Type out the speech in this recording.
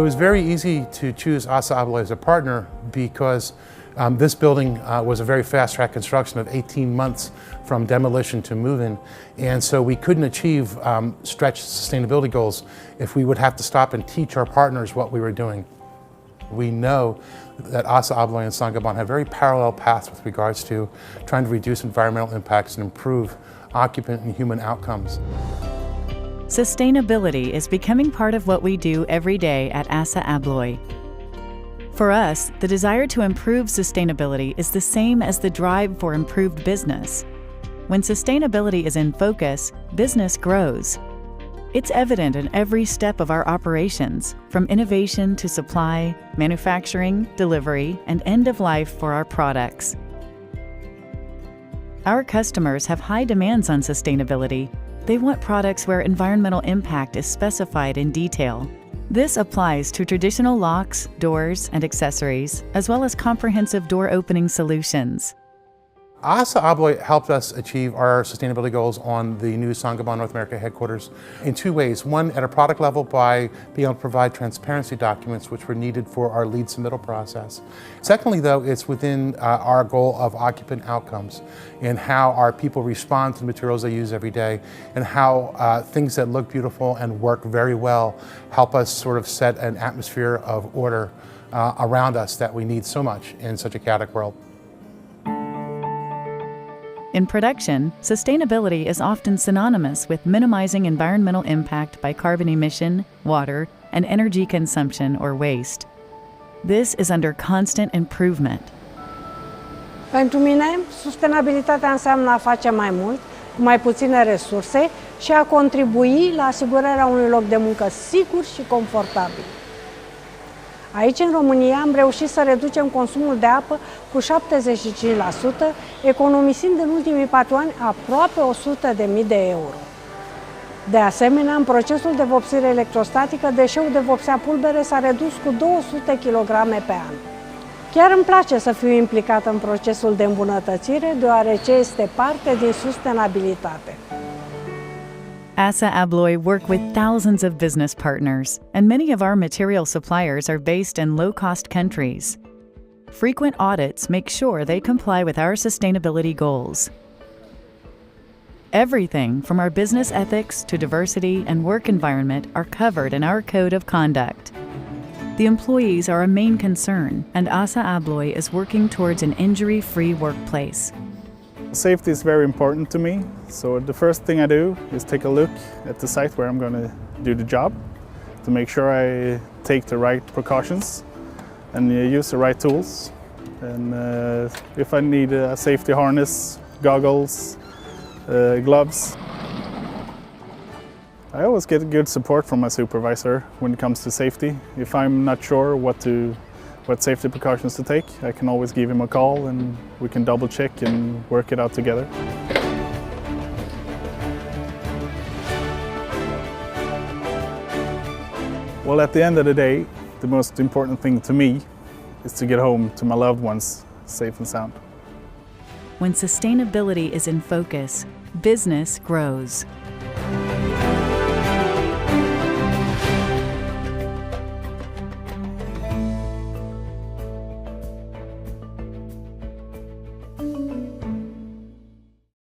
It was very easy to choose ASSA ABLOY as a partner because this building was a very fast-track construction of 18 months from demolition to move-in, and so we couldn't achieve stretched sustainability goals if we would have to stop and teach our partners what we were doing. We know that ASSA ABLOY and Saint-Gobain have very parallel paths with regards to trying to reduce environmental impacts and improve occupant and human outcomes. Sustainability is becoming part of what we do every day at ASSA ABLOY. For us, the desire to improve sustainability is the same as the drive for improved business. When sustainability is in focus, business grows. It's evident in every step of our operations, from innovation to supply, manufacturing, delivery, and end of life for our products. Our customers have high demands on sustainability. They want products where environmental impact is specified in detail. This applies to traditional locks, doors, and accessories, as well as comprehensive door opening solutions. ASSA ABLOY helped us achieve our sustainability goals on the new Saint-Gobain North America headquarters in two ways. One, at a product level by being able to provide transparency documents which were needed for our lead submittal process. Secondly, though, it's within our goal of occupant outcomes and how our people respond to the materials they use every day, and how things that look beautiful and work very well help us sort of set an atmosphere of order around us that we need so much in such a chaotic world. In production, sustainability is often synonymous with minimizing environmental impact by carbon emission, water, and energy consumption or waste. This is under constant improvement. Pentru mine, sustenabilitatea înseamnă a face mai mult, cu mai puține resurse și a contribui la asigurarea unui loc de muncă sigur și confortabil. Aici, în România, am reușit să reducem consumul de apă cu 75%, economisind în ultimii 4 ani aproape 100.000 de euro. De asemenea, în procesul de vopsire electrostatică, deșeul de vopsea pulbere s-a redus cu 200 kg pe an. Chiar îmi place să fiu implicată în procesul de îmbunătățire, deoarece este parte din sustenabilitate. ASSA ABLOY work with thousands of business partners, and many of our material suppliers are based in low-cost countries. Frequent audits make sure they comply with our sustainability goals. Everything from our business ethics to diversity and work environment are covered in our code of conduct. The employees are a main concern, and ASSA ABLOY is working towards an injury-free workplace. Safety is very important to me, so the first thing I do is take a look at the site where I'm going to do the job to make sure I take the right precautions and use the right tools. And if I need a safety harness, goggles, gloves. I always get good support from my supervisor when it comes to safety. If I'm not sure what safety precautions to take, I can always give him a call and we can double check and work it out together. Well, at the end of the day, the most important thing to me is to get home to my loved ones safe and sound. When sustainability is in focus, business grows.